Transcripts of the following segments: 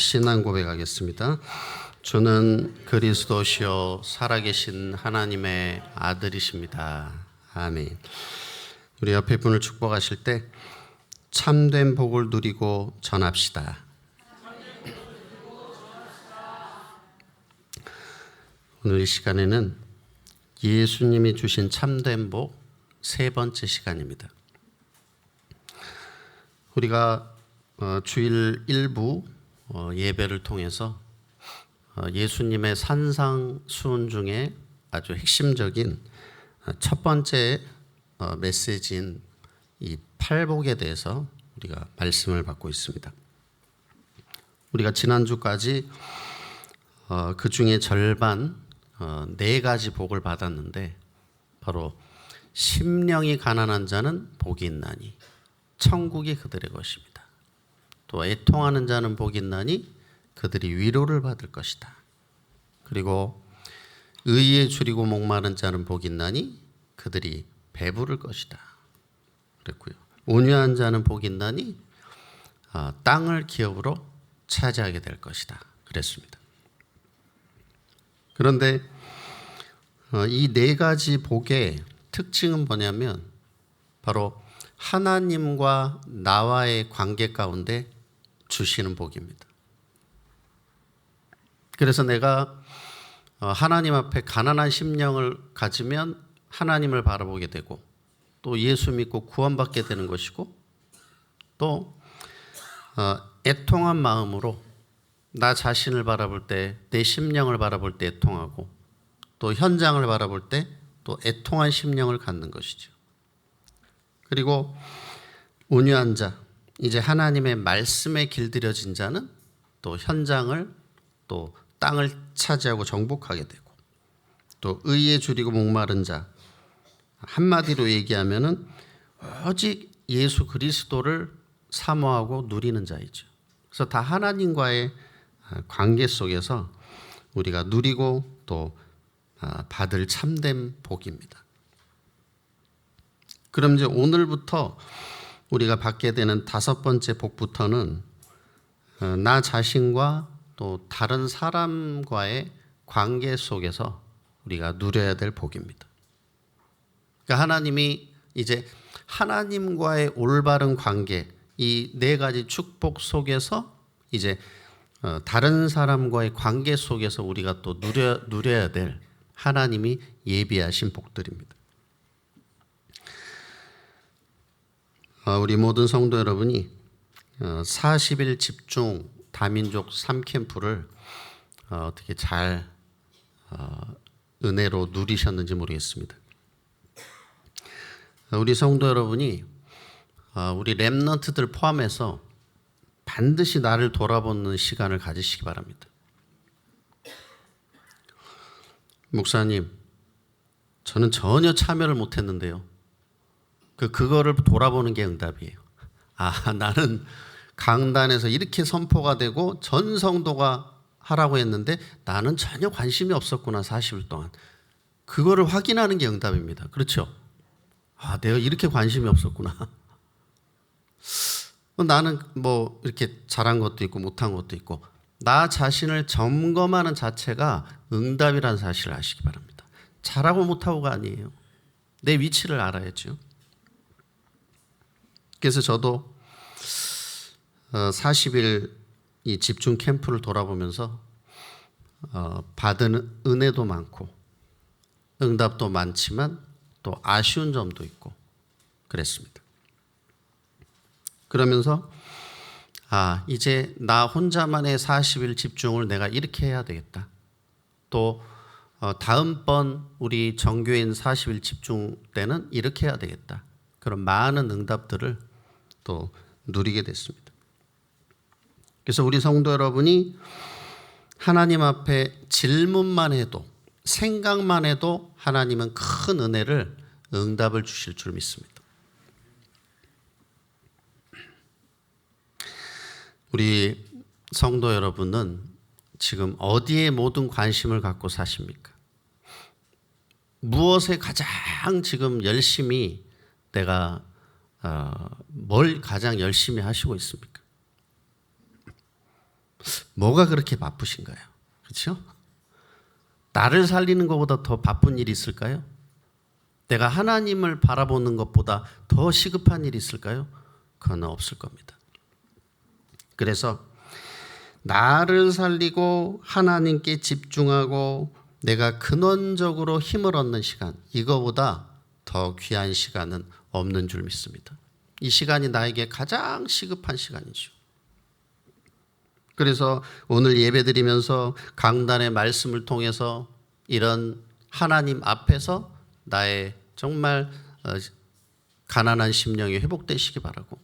신앙 고백하겠습니다. 주는 그리스도시요 살아계신 하나님의 아들이십니다. 아멘. 우리 옆에 분을 축복하실 때 참된 복을 누리고 전합시다. 오늘 이 시간에는 예수님이 주신 참된 복 세 번째 시간입니다. 우리가 주일 일부 예배를 통해서 예수님의 산상수훈 중에 아주 핵심적인 첫 번째 메시지인 이 팔복에 대해서 우리가 말씀을 받고 있습니다. 우리가 지난주까지 그 중에 절반 네 가지 복을 받았는데 바로 심령이 가난한 자는 복이 있나니 천국이 그들의 것입니다. 또 애통하는 자는 복이 있나니 그들이 위로를 받을 것이다. 그리고 의에 줄이고 목마른 자는 복이 있나니 그들이 배부를 것이다. 그랬고요. 온유한 자는 복이 있나니 땅을 기업으로 차지하게 될 것이다. 그랬습니다. 그런데 이 네 가지 복의 특징은 뭐냐면 바로 하나님과 나와의 관계 가운데 주시는 복입니다. 그래서 내가 하나님 앞에 가난한 심령을 가지면 하나님을 바라보게 되고 또 예수 믿고 구원받게 되는 것이고 또 애통한 마음으로 나 자신을 바라볼 때 내 심령을 바라볼 때 애통하고 또 현장을 바라볼 때 또 애통한 심령을 갖는 것이죠. 그리고 온유한 자, 이제 하나님의 말씀에 길들여진 자는 또 현장을 또 땅을 차지하고 정복하게 되고 또 의에 줄이고 목마른 자, 한마디로 얘기하면은 오직 예수 그리스도를 사모하고 누리는 자이죠. 그래서 다 하나님과의 관계 속에서 우리가 누리고 또 받을 참된 복입니다. 그럼 이제 오늘부터 우리가 받게 되는 다섯 번째 복부터는 나 자신과 또 다른 사람과의 관계 속에서 우리가 누려야 될 복입니다. 그러니까 하나님이 이제 하나님과의 올바른 관계, 이 네 가지 축복 속에서 이제 다른 사람과의 관계 속에서 우리가 또 누려야 될 하나님이 예비하신 복들입니다. 우리 모든 성도 여러분이 40일 집중 다민족 3캠프를 어떻게 잘 은혜로 누리셨는지 모르겠습니다. 우리 성도 여러분이 우리 렘넌트들 포함해서 반드시 나를 돌아보는 시간을 가지시기 바랍니다. 목사님, 저는 전혀 참여를 못했는데요. 그거를 돌아보는 게 응답이에요. 나는 강단에서 이렇게 선포가 되고 전 성도가 하라고 했는데 나는 전혀 관심이 없었구나, 40일 동안. 그거를 확인하는 게 응답입니다. 그렇죠? 내가 이렇게 관심이 없었구나. 나는 뭐 이렇게 잘한 것도 있고 못한 것도 있고 나 자신을 점검하는 자체가 응답이라는 사실을 아시기 바랍니다. 잘하고 못하고가 아니에요. 내 위치를 알아야죠. 그래서 저도 40일 이 집중 캠프를 돌아보면서 받은 은혜도 많고 응답도 많지만 또 아쉬운 점도 있고 그랬습니다. 그러면서 이제 나 혼자만의 40일 집중을 내가 이렇게 해야 되겠다. 또 다음번 우리 정교인 40일 집중 때는 이렇게 해야 되겠다. 그런 많은 응답들을 또 누리게 됐습니다. 그래서 우리 성도 여러분이 하나님 앞에 질문만 해도 생각만 해도 하나님은 큰 은혜를 응답을 주실 줄 믿습니다. 우리 성도 여러분은 지금 어디에 모든 관심을 갖고 사십니까? 무엇에 가장 지금 열심히 내가 뭘 가장 열심히 하시고 있습니까? 뭐가 그렇게 바쁘신가요? 그렇죠? 나를 살리는 것보다 더 바쁜 일이 있을까요? 내가 하나님을 바라보는 것보다 더 시급한 일이 있을까요? 그건 없을 겁니다. 그래서 나를 살리고 하나님께 집중하고 내가 근원적으로 힘을 얻는 시간, 이거보다 더 귀한 시간은 없는 줄 믿습니다. 이 시간이 나에게 가장 시급한 시간이죠. 그래서 오늘 예배드리면서 강단의 말씀을 통해서 이런 하나님 앞에서 나의 정말 가난한 심령이 회복되시기 바라고,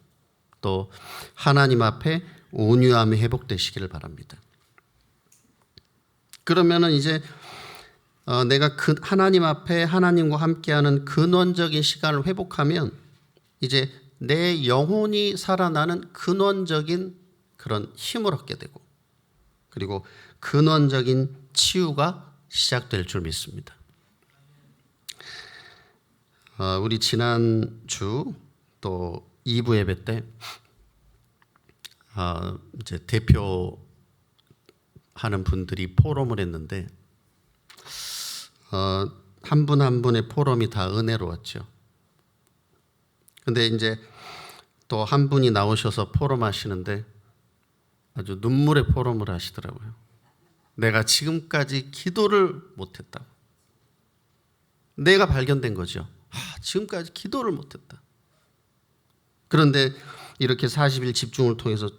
또 하나님 앞에 온유함이 회복되시기를 바랍니다. 그러면은 이제 내가 하나님 앞에 하나님과 함께하는 근원적인 시간을 회복하면 이제 내 영혼이 살아나는 근원적인 그런 힘을 얻게 되고, 그리고 근원적인 치유가 시작될 줄 믿습니다. 우리 지난주 또 2부 예배 때 이제 대표하는 분들이 포럼을 했는데 한 분 한 분의 포럼이 다 은혜로웠죠. 근데 이제 또 한 분이 나오셔서 포럼 하시는데 아주 눈물의 포럼을 하시더라고요. 내가 지금까지 기도를 못했다고. 내가 발견된 거죠. 지금까지 기도를 못했다. 그런데 이렇게 40일 집중을 통해서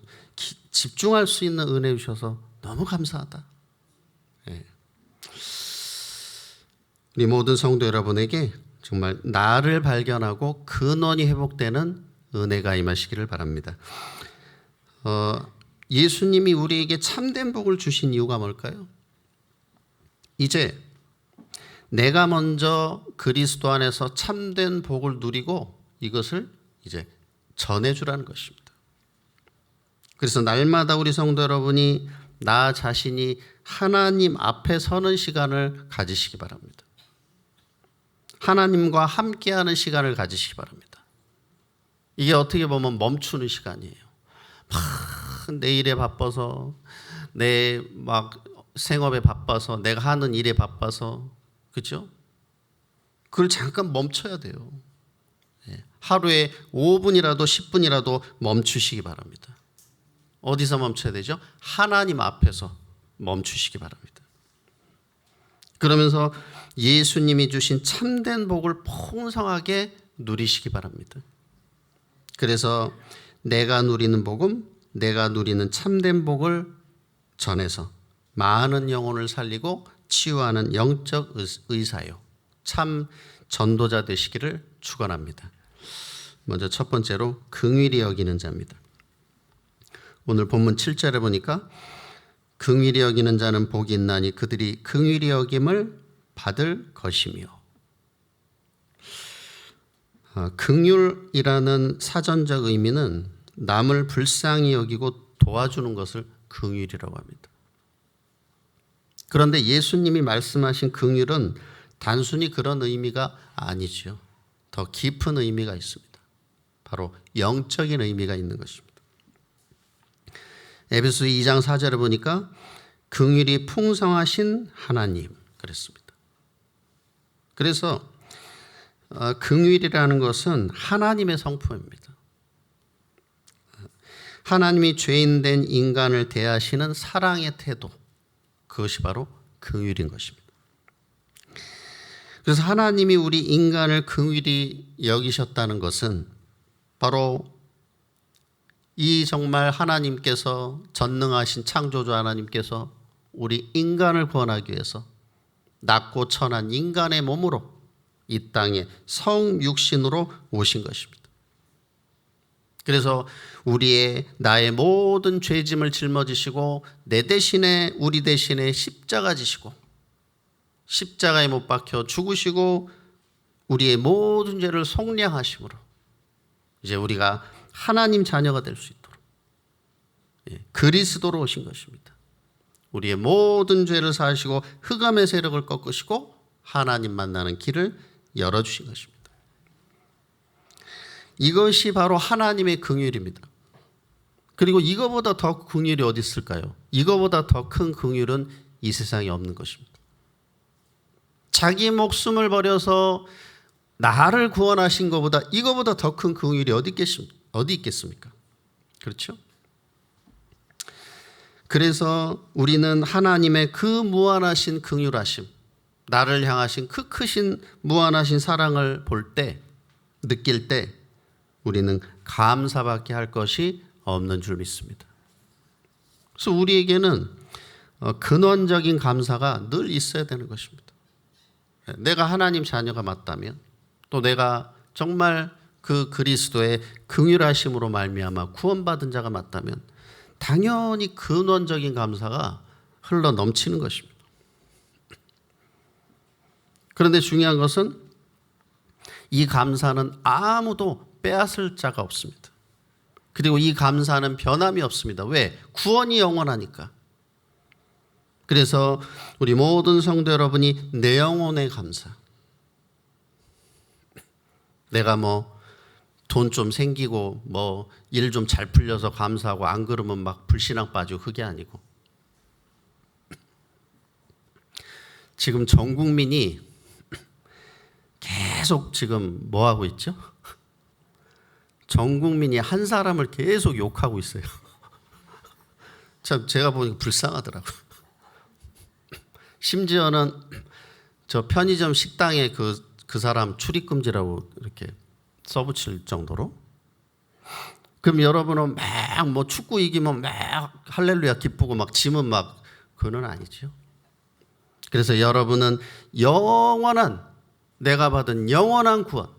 집중할 수 있는 은혜 주셔서 너무 감사하다. 네. 우리 모든 성도 여러분에게 정말 나를 발견하고 근원이 회복되는 은혜가 임하시기를 바랍니다. 예수님이 우리에게 참된 복을 주신 이유가 뭘까요? 이제 내가 먼저 그리스도 안에서 참된 복을 누리고 이것을 이제 전해주라는 것입니다. 그래서 날마다 우리 성도 여러분이 나 자신이 하나님 앞에 서는 시간을 가지시기 바랍니다. 하나님과 함께하는 시간을 가지시기 바랍니다. 이게 어떻게 보면 멈추는 시간이에요. 내 일에 바빠서, 내 막 생업에 바빠서, 내가 하는 일에 바빠서, 그렇죠? 그걸 잠깐 멈춰야 돼요. 하루에 5분이라도 10분이라도 멈추시기 바랍니다. 어디서 멈춰야 되죠? 하나님 앞에서 멈추시기 바랍니다. 그러면서 예수님이 주신 참된 복을 풍성하게 누리시기 바랍니다. 그래서 내가 누리는 복음, 내가 누리는 참된 복을 전해서 많은 영혼을 살리고 치유하는 영적 의사요, 참 전도자 되시기를 축원합니다. 먼저 첫 번째로 긍휼히 여기는 자입니다. 오늘 본문 7절에 보니까 긍휼히 여기는 자는 복이 있나니 그들이 긍휼히 여김을 받을 것이며, 긍휼이라는 사전적 의미는 남을 불쌍히 여기고 도와주는 것을 긍휼이라고 합니다. 그런데 예수님이 말씀하신 긍휼은 단순히 그런 의미가 아니죠. 더 깊은 의미가 있습니다. 바로 영적인 의미가 있는 것입니다. 에베소 2장 4절에 보니까 긍휼이 풍성하신 하나님 그랬습니다. 그래서 긍휼이라는 것은 하나님의 성품입니다. 하나님이 죄인된 인간을 대하시는 사랑의 태도, 그것이 바로 긍휼인 것입니다. 그래서 하나님이 우리 인간을 긍휼히 여기셨다는 것은 바로 이 정말 하나님께서, 전능하신 창조주 하나님께서 우리 인간을 구원하기 위해서 낮고 천한 인간의 몸으로 이 땅에 성육신으로 오신 것입니다. 그래서 나의 모든 죄짐을 짊어지시고 내 대신에, 우리 대신에 십자가 지시고 십자가에 못 박혀 죽으시고 우리의 모든 죄를 속량하심으로 이제 우리가 하나님 자녀가 될 수 있도록 그리스도로 오신 것입니다. 우리의 모든 죄를 사하시고 흑암의 세력을 꺾으시고 하나님 만나는 길을 열어주신 것입니다. 이것이 바로 하나님의 긍휼입니다. 그리고 이거보다 더 긍휼이 어디 있을까요? 이거보다 더 큰 긍휼은 이 세상에 없는 것입니다. 자기 목숨을 버려서 나를 구원하신 것보다 이거보다 더 큰 긍휼이 어디 있겠습니까? 그렇죠? 그래서 우리는 하나님의 그 무한하신 긍휼하심, 나를 향하신 그 크신 무한하신 사랑을 볼 때, 느낄 때 우리는 감사밖에 할 것이 없는 줄 믿습니다. 그래서 우리에게는 근원적인 감사가 늘 있어야 되는 것입니다. 내가 하나님 자녀가 맞다면, 또 내가 정말 그 그리스도의 긍휼하심으로 말미암아 구원받은 자가 맞다면 당연히 근원적인 감사가 흘러 넘치는 것입니다. 그런데 중요한 것은 이 감사는 아무도 빼앗을 자가 없습니다. 그리고 이 감사는 변함이 없습니다. 왜? 구원이 영원하니까. 그래서 우리 모든 성도 여러분이 내 영혼의 감사, 내가 돈 좀 생기고 일 좀 잘 풀려서 감사하고, 안 그러면 막 불신앙 빠지고, 그게 아니고, 지금 전 국민이 계속 지금 뭐 하고 있죠? 전 국민이 한 사람을 계속 욕하고 있어요. 참 제가 보니까 불쌍하더라고요. 심지어는 저 편의점 식당에 그 사람 출입금지라고 이렇게 써붙일 정도로. 그럼 여러분은 막 축구 이기면 막 할렐루야 기쁘고 막 지면 막, 그건 아니죠. 그래서 여러분은 영원한, 내가 받은 영원한 구원,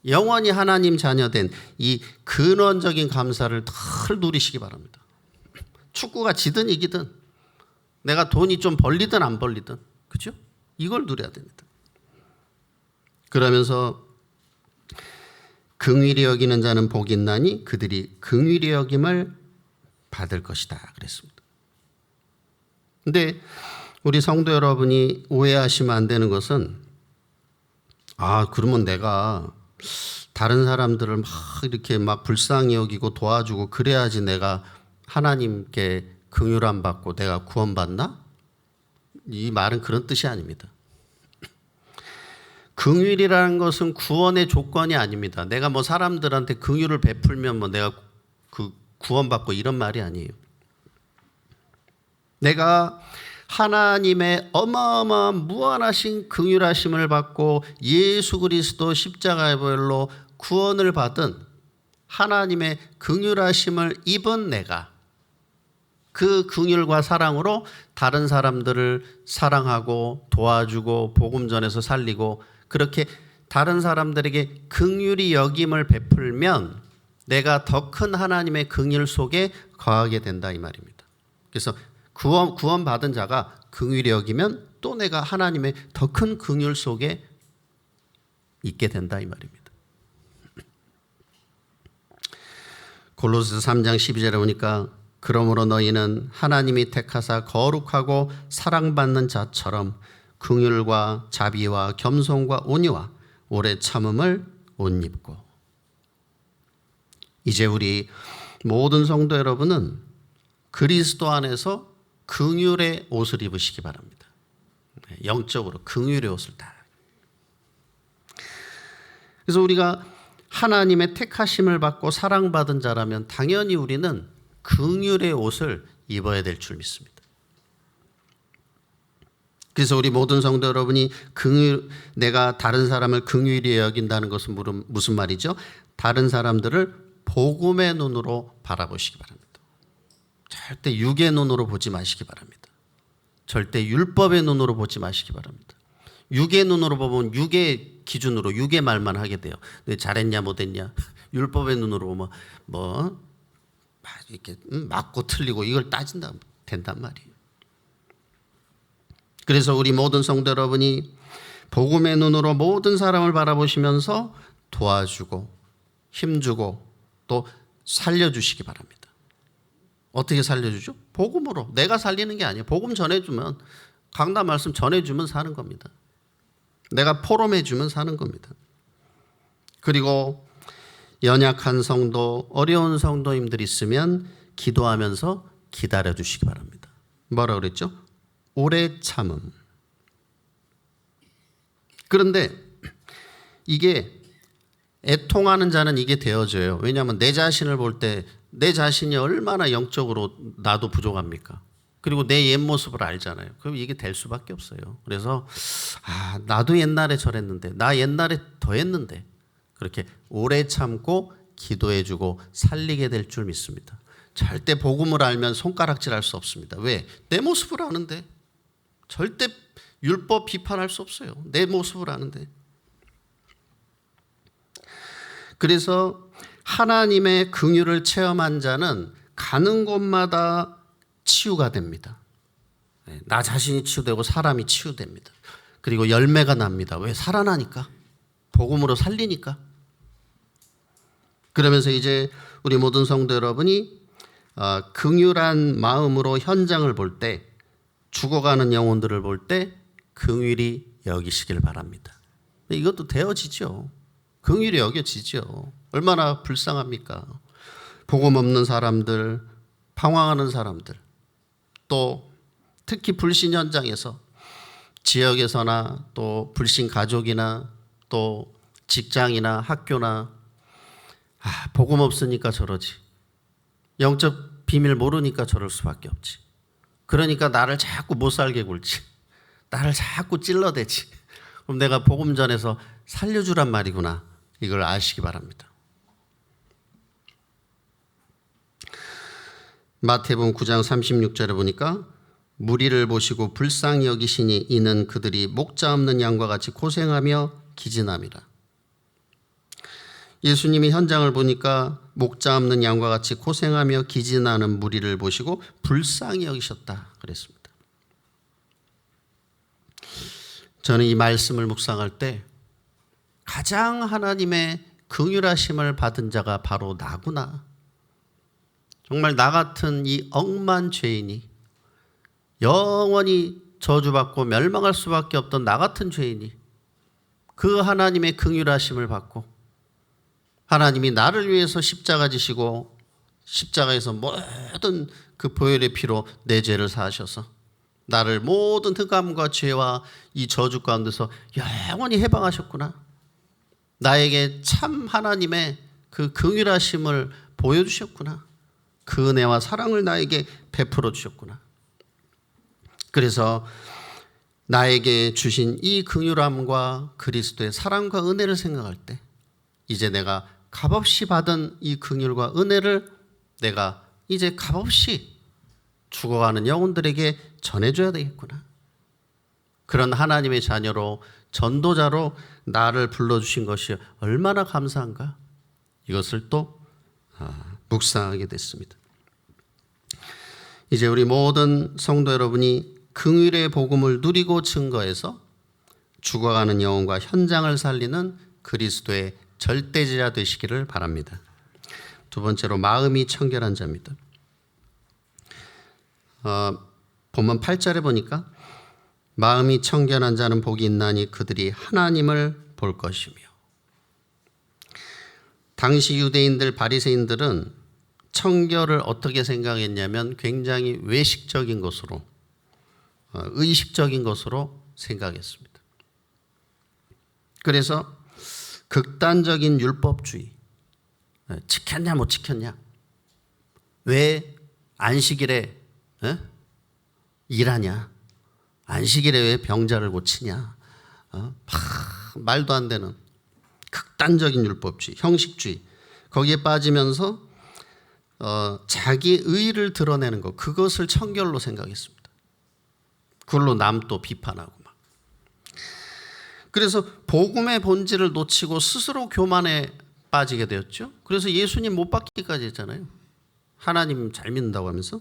영원히 하나님 자녀된 이 근원적인 감사를 늘 누리시기 바랍니다. 축구가 지든 이기든, 내가 돈이 좀 벌리든 안 벌리든, 그죠? 이걸 누려야 됩니다. 그러면서 긍휼히 여기는 자는 복이 있나니 그들이 긍휼히 여김을 받을 것이다 그랬습니다. 근데 우리 성도 여러분이 오해하시면 안 되는 것은, 그러면 내가 다른 사람들을 막 이렇게 막 불쌍히 여기고 도와주고 그래야지 내가 하나님께 긍휼함 받고 내가 구원받나? 이 말은 그런 뜻이 아닙니다. 긍휼이라는 것은 구원의 조건이 아닙니다. 내가 사람들한테 긍휼을 베풀면 내가 구원받고 이런 말이 아니에요. 내가 하나님의 어마어마한 무한하신 긍휼하심을 받고 예수 그리스도 십자가의 보혈로 구원을 받은 하나님의 긍휼하심을 입은 내가, 그 긍휼과 사랑으로 다른 사람들을 사랑하고 도와주고 복음 전해서 살리고, 그렇게 다른 사람들에게 긍휼히 여김을 베풀면 내가 더 큰 하나님의 긍휼 속에 거하게 된다 이 말입니다. 그래서 구원받은 자가 긍휼히 여기면 또 내가 하나님의 더 큰 긍휼 속에 있게 된다 이 말입니다. 골로새서 3장 12절에 보니까, 그러므로 너희는 하나님이 택하사 거룩하고 사랑받는 자처럼 긍휼과 자비와 겸손과 온유와 오래 참음을 옷 입고. 이제 우리 모든 성도 여러분은 그리스도 안에서 긍휼의 옷을 입으시기 바랍니다. 영적으로 긍휼의 옷을 다. 그래서 우리가 하나님의 택하심을 받고 사랑받은 자라면 당연히 우리는 긍휼의 옷을 입어야 될 줄 믿습니다. 그래서 우리 모든 성도 여러분이 내가 다른 사람을 긍휼히 여긴다는 것은 무슨 말이죠? 다른 사람들을 복음의 눈으로 바라보시기 바랍니다. 절대 육의 눈으로 보지 마시기 바랍니다. 절대 율법의 눈으로 보지 마시기 바랍니다. 육의 눈으로 보면 육의 기준으로 육의 말만 하게 돼요. 잘했냐 못했냐, 율법의 눈으로 보면 이렇게 맞고 틀리고 이걸 따진다 된단 말이에요. 그래서 우리 모든 성도 여러분이 복음의 눈으로 모든 사람을 바라보시면서 도와주고 힘주고 또 살려주시기 바랍니다. 어떻게 살려주죠? 복음으로. 내가 살리는 게 아니에요. 복음 전해주면, 강단 말씀 전해주면 사는 겁니다. 내가 포럼해주면 사는 겁니다. 그리고 연약한 성도, 어려운 성도님들 있으면 기도하면서 기다려 주시기 바랍니다. 뭐라 그랬죠? 오래 참음. 그런데 이게 애통하는 자는 이게 되어져요. 왜냐하면 내 자신을 볼 때 내 자신이 얼마나 영적으로 나도 부족합니까? 그리고 내 옛 모습을 알잖아요. 그럼 이게 될 수밖에 없어요. 그래서 나도 옛날에 저랬는데, 나 옛날에 더 했는데, 그렇게 오래 참고 기도해주고 살리게 될 줄 믿습니다. 절대 복음을 알면 손가락질할 수 없습니다. 왜? 내 모습을 아는데. 절대 율법 비판할 수 없어요. 내 모습을 아는데. 그래서 하나님의 긍휼을 체험한 자는 가는 곳마다 치유가 됩니다. 나 자신이 치유되고 사람이 치유됩니다. 그리고 열매가 납니다. 왜? 살아나니까. 복음으로 살리니까. 그러면서 이제 우리 모든 성도 여러분이 긍휼한 마음으로 현장을 볼 때, 죽어가는 영혼들을 볼 때 긍휼히 여기시길 바랍니다. 이것도 되어지죠. 긍휼히 여겨지죠. 얼마나 불쌍합니까? 복음 없는 사람들, 방황하는 사람들, 또 특히 불신 현장에서 지역에서나 또 불신 가족이나 또 직장이나 학교나 복음 없으니까 저러지. 영적 비밀 모르니까 저럴 수밖에 없지. 그러니까 나를 자꾸 못 살게 굴지. 나를 자꾸 찔러대지. 그럼 내가 복음 전에서 살려주란 말이구나. 이걸 아시기 바랍니다. 마태복음 9장 36절에 보니까 무리를 보시고 불쌍히 여기시니 이는 그들이 목자 없는 양과 같이 고생하며 기진함이라. 예수님이 현장을 보니까 목자 없는 양과 같이 고생하며 기진하는 무리를 보시고 불쌍히 여기셨다 그랬습니다. 저는 이 말씀을 묵상할 때 가장 하나님의 긍휼하심을 받은 자가 바로 나구나. 정말 나 같은 이 억만 죄인이, 영원히 저주받고 멸망할 수밖에 없던 나 같은 죄인이 그 하나님의 긍휼하심을 받고 하나님이 나를 위해서 십자가 지시고 십자가에서 모든 그 보혈의 피로 내 죄를 사하셔서 나를 모든 흑암과 죄와 이 저주 가운데서 영원히 해방하셨구나. 나에게 참 하나님의 그 긍휼하심을 보여주셨구나. 그 은혜와 사랑을 나에게 베풀어 주셨구나. 그래서 나에게 주신 이 긍휼함과 그리스도의 사랑과 은혜를 생각할 때 이제 내가 값없이 받은 이 긍휼과 은혜를 내가 이제 값없이 죽어가는 영혼들에게 전해줘야 되겠구나. 그런 하나님의 자녀로 전도자로 나를 불러주신 것이 얼마나 감사한가. 이것을 또 묵상하게 됐습니다. 이제 우리 모든 성도 여러분이 긍휼의 복음을 누리고 증거해서 죽어가는 영혼과 현장을 살리는 그리스도의 절대제자 되시기를 바랍니다. 두 번째로 마음이 청결한 자입니다. 본문 8절에 보니까 마음이 청결한 자는 복이 있나니 그들이 하나님을 볼 것이며. 당시 유대인들 바리새인들은 청결을 어떻게 생각했냐면 굉장히 외식적인 것으로, 의식적인 것으로 생각했습니다. 그래서 극단적인 율법주의, 지켰냐 못 지켰냐, 왜 안식일에 일하냐, 안식일에 왜 병자를 고치냐, 말도 안 되는 극단적인 율법주의, 형식주의, 거기에 빠지면서 자기 의의를 드러내는 것, 그것을 청결로 생각했습니다. 그걸로 남 또 비판하고 막. 그래서 복음의 본질을 놓치고 스스로 교만에 빠지게 되었죠. 그래서 예수님 못 박히기까지 했잖아요. 하나님 잘 믿는다고 하면서.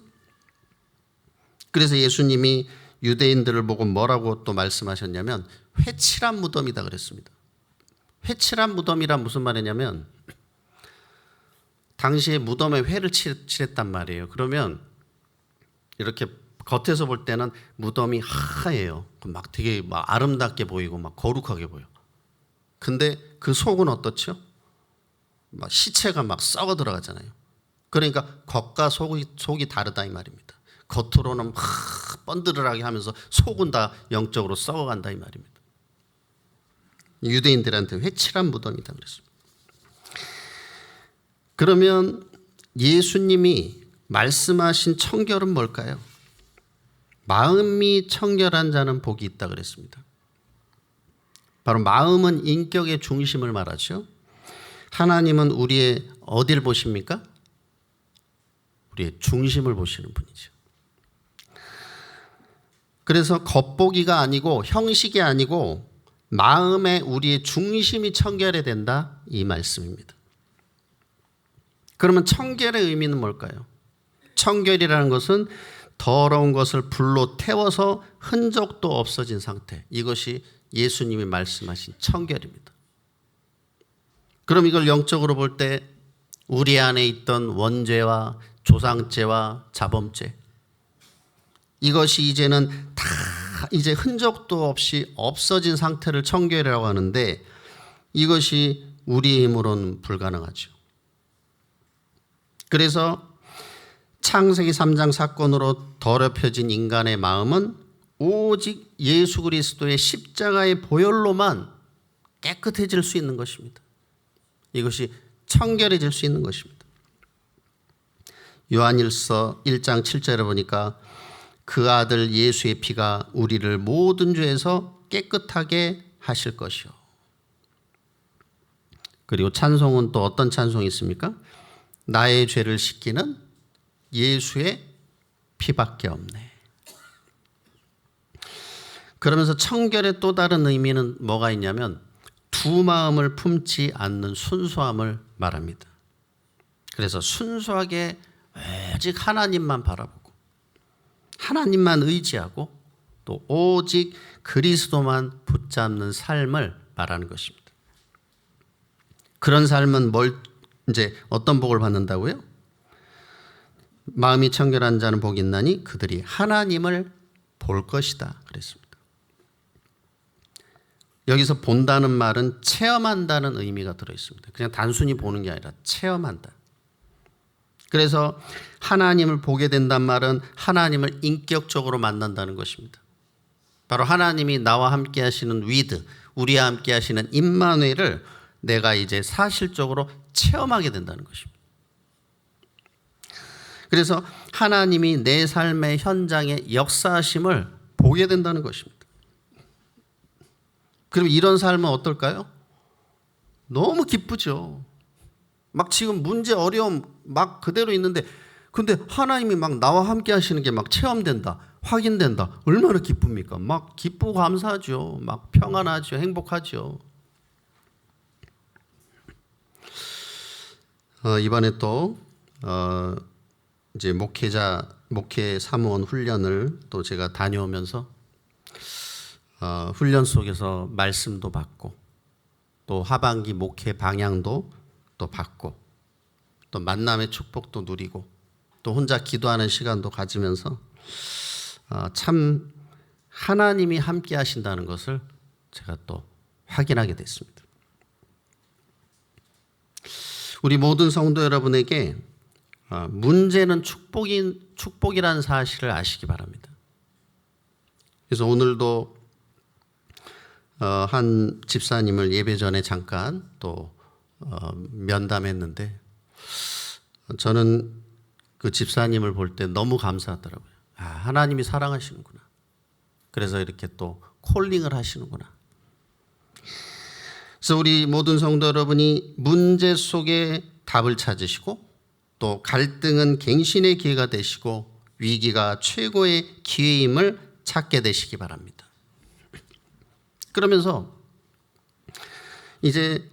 그래서 예수님이 유대인들을 보고 뭐라고 또 말씀하셨냐면 회칠한 무덤이다 그랬습니다. 회칠한 무덤이란 무슨 말이냐면 당시에 무덤에 회를 칠했단 말이에요. 그러면 이렇게 겉에서 볼 때는 무덤이 하얘요. 막 되게 막 아름답게 보이고 막 거룩하게 보여. 근데 그 속은 어떻죠? 막 시체가 막 썩어 들어가잖아요. 그러니까 겉과 속이 다르다 이 말입니다. 겉으로는 막 번드르르하게 하면서 속은 다 영적으로 썩어간다 이 말입니다. 유대인들한테 회칠한 무덤이다 그랬습니다. 그러면 예수님이 말씀하신 청결은 뭘까요? 마음이 청결한 자는 복이 있다 그랬습니다. 바로 마음은 인격의 중심을 말하죠. 하나님은 우리의 어딜 보십니까? 우리의 중심을 보시는 분이죠. 그래서 겉보기가 아니고 형식이 아니고 마음에 우리의 중심이 청결해야 된다 이 말씀입니다. 그러면 청결의 의미는 뭘까요? 청결이라는 것은 더러운 것을 불로 태워서 흔적도 없어진 상태. 이것이 예수님이 말씀하신 청결입니다. 그럼 이걸 영적으로 볼 때 우리 안에 있던 원죄와 조상죄와 자범죄, 이것이 이제는 다 이제 흔적도 없이 없어진 상태를 청결이라고 하는데, 이것이 우리의 힘으로는 불가능하죠. 그래서 창세기 3장 사건으로 더럽혀진 인간의 마음은 오직 예수 그리스도의 십자가의 보혈로만 깨끗해질 수 있는 것입니다. 이것이 청결해질 수 있는 것입니다. 요한일서 1장 7절에 보니까 그 아들 예수의 피가 우리를 모든 죄에서 깨끗하게 하실 것이요. 그리고 찬송은 또 어떤 찬송이 있습니까? 나의 죄를 씻기는 예수의 피밖에 없네. 그러면서 청결의 또 다른 의미는 뭐가 있냐면 두 마음을 품지 않는 순수함을 말합니다. 그래서 순수하게 오직 하나님만 바라보고 하나님만 의지하고 또 오직 그리스도만 붙잡는 삶을 말하는 것입니다. 그런 삶은 이제 어떤 복을 받는다고요? 마음이 청결한 자는 복이 있나니 그들이 하나님을 볼 것이다 그랬습니다. 여기서 본다는 말은 체험한다는 의미가 들어있습니다. 그냥 단순히 보는 게 아니라 체험한다. 그래서 하나님을 보게 된단 말은 하나님을 인격적으로 만난다는 것입니다. 바로 하나님이 나와 함께 하시는 위드, 우리와 함께 하시는 임마누엘을 내가 이제 사실적으로 체험하게 된다는 것입니다. 그래서 하나님이 내 삶의 현장에 역사하심을 보게 된다는 것입니다. 그럼 이런 삶은 어떨까요? 너무 기쁘죠. 막 지금 문제, 어려움 막 그대로 있는데 근데 하나님이 막 나와 함께 하시는 게 막 체험된다, 확인된다. 얼마나 기쁩니까? 막 기쁘고 감사하죠. 막 평안하죠. 행복하죠. 이번에 또 이제 목회 사무원 훈련을 또 제가 다녀오면서 훈련 속에서 말씀도 받고 또 하반기 목회 방향도 또 받고 또 만남의 축복도 누리고 또 혼자 기도하는 시간도 가지면서 참 하나님이 함께 하신다는 것을 제가 또 확인하게 됐습니다. 우리 모든 성도 여러분에게 문제는 축복이라는 사실을 아시기 바랍니다. 그래서 오늘도 한 집사님을 예배 전에 잠깐 또 면담했는데 저는 그 집사님을 볼 때 너무 감사하더라고요. 하나님이 사랑하시는구나. 그래서 이렇게 또 콜링을 하시는구나. 그래서 우리 모든 성도 여러분이 문제 속에 답을 찾으시고 또 갈등은 갱신의 기회가 되시고 위기가 최고의 기회임을 찾게 되시기 바랍니다. 그러면서 이제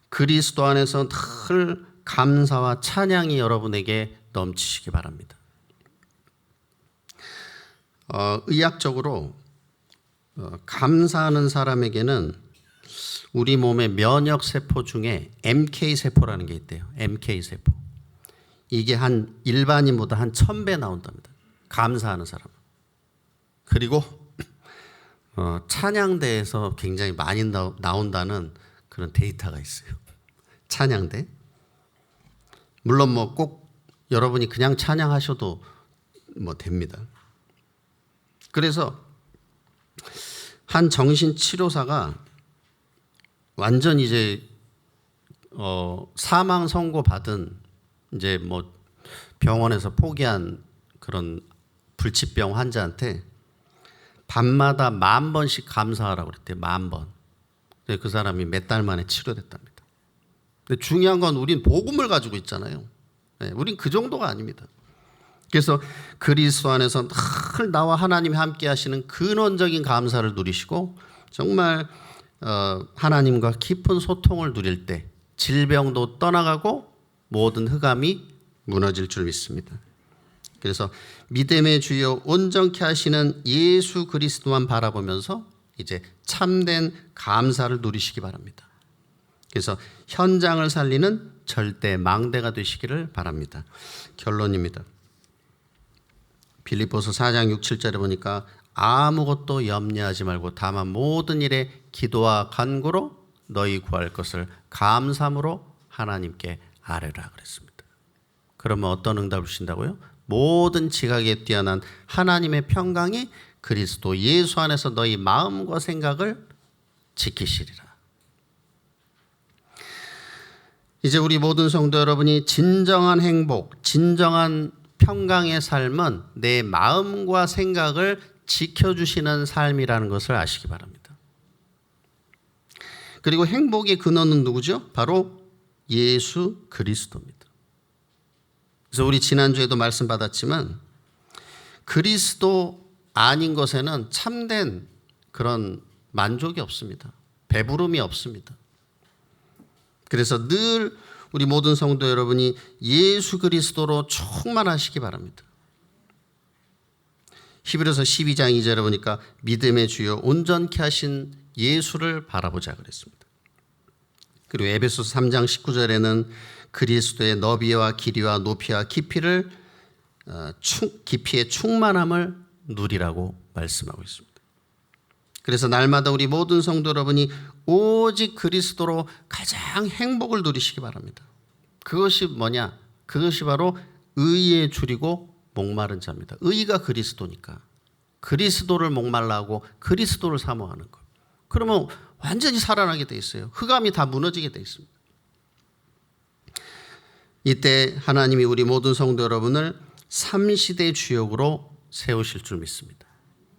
그리스도 안에서 늘 감사와 찬양이 여러분에게 넘치시기 바랍니다. 의학적으로 감사하는 사람에게는 우리 몸의 면역세포 중에 MK세포라는 게 있대요. MK세포. 이게 한 일반인보다 한 1000배 나온답니다. 감사하는 사람. 그리고 찬양대에서 굉장히 많이 나온다는 그런 데이터가 있어요. 찬양대. 물론 뭐 꼭 여러분이 그냥 찬양하셔도 뭐 됩니다. 그래서 한 정신치료사가 완전 이제 사망 선고 받은 이제 뭐 병원에서 포기한 그런 불치병 환자한테 밤마다 10,000번씩 감사하라고 그랬대요. 10,000번. 그 사람이 몇 달 만에 치료됐답니다. 근데 중요한 건 우린 복음을 가지고 있잖아요. 우린 그 정도가 아닙니다. 그래서 그리스도 안에서 늘 나와 하나님이 함께 하시는 근원적인 감사를 누리시고 정말 하나님과 깊은 소통을 누릴 때 질병도 떠나가고 모든 흑암이 무너질 줄 믿습니다. 그래서 믿음의 주요 온전케 하시는 예수 그리스도만 바라보면서 이제 참된 감사를 누리시기 바랍니다. 그래서 현장을 살리는 절대 망대가 되시기를 바랍니다. 결론입니다. 빌립보서 4장 6, 7절에 보니까 아무것도 염려하지 말고 다만 모든 일에 기도와 간구로 너희 구할 것을 감사함으로 하나님께 아뢰라 그랬습니다. 그러면 어떤 응답을 주신다고요? 모든 지각에 뛰어난 하나님의 평강이 그리스도 예수 안에서 너희 마음과 생각을 지키시리라. 이제 우리 모든 성도 여러분이 진정한 행복, 진정한 평강의 삶은 내 마음과 생각을 지켜주시는 삶이라는 것을 아시기 바랍니다. 그리고 행복의 근원은 누구죠? 바로 예수 그리스도입니다. 그래서 우리 지난주에도 말씀 받았지만 그리스도 아닌 것에는 참된 그런 만족이 없습니다. 배부름이 없습니다. 그래서 늘 우리 모든 성도 여러분이 예수 그리스도로 충만하시기 바랍니다. 히브리서 12장 2절에 보니까 믿음의 주요 온전케 하신 예수를 바라보자 그랬습니다. 그리고 에베소서 3장 19절에는 그리스도의 너비와 길이와 높이와 깊이의 충만함을 누리라고 말씀하고 있습니다. 그래서 날마다 우리 모든 성도 여러분이 오직 그리스도로 가장 행복을 누리시기 바랍니다. 그것이 뭐냐? 그것이 바로 의에 줄이고 목마른 자입니다. 의가 그리스도니까 그리스도를 목말라 하고 그리스도를 사모하는 것. 그러면 완전히 살아나게 돼 있어요. 흑암이 다 무너지게 돼 있습니다. 이때 하나님이 우리 모든 성도 여러분을 3시대 주역으로 세우실 줄 믿습니다.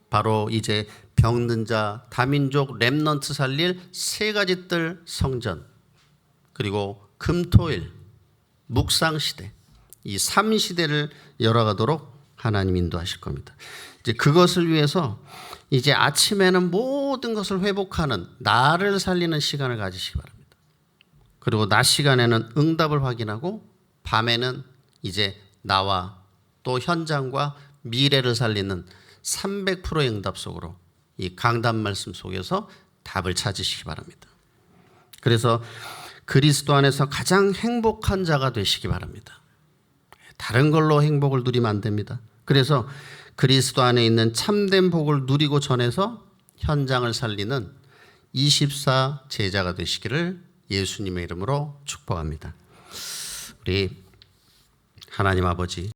바로 이제 병든 자, 다민족, 렘넌트 살릴 3가지 뜰 성전, 그리고 금토일, 묵상시대, 이 3시대를 열어가도록 하나님 인도하실 겁니다. 이제 그것을 위해서 이제 아침에는 모든 것을 회복하는 나를 살리는 시간을 가지시기 바랍니다. 그리고 낮 시간에는 응답을 확인하고 밤에는 이제 나와 또 현장과 미래를 살리는 300%의 응답 속으로 이 강단 말씀 속에서 답을 찾으시기 바랍니다. 그래서 그리스도 안에서 가장 행복한 자가 되시기 바랍니다. 다른 걸로 행복을 누리면 안 됩니다. 그래서 그리스도 안에 있는 참된 복을 누리고 전해서 현장을 살리는 24 제자가 되시기를 예수님의 이름으로 축복합니다. 우리 하나님 아버지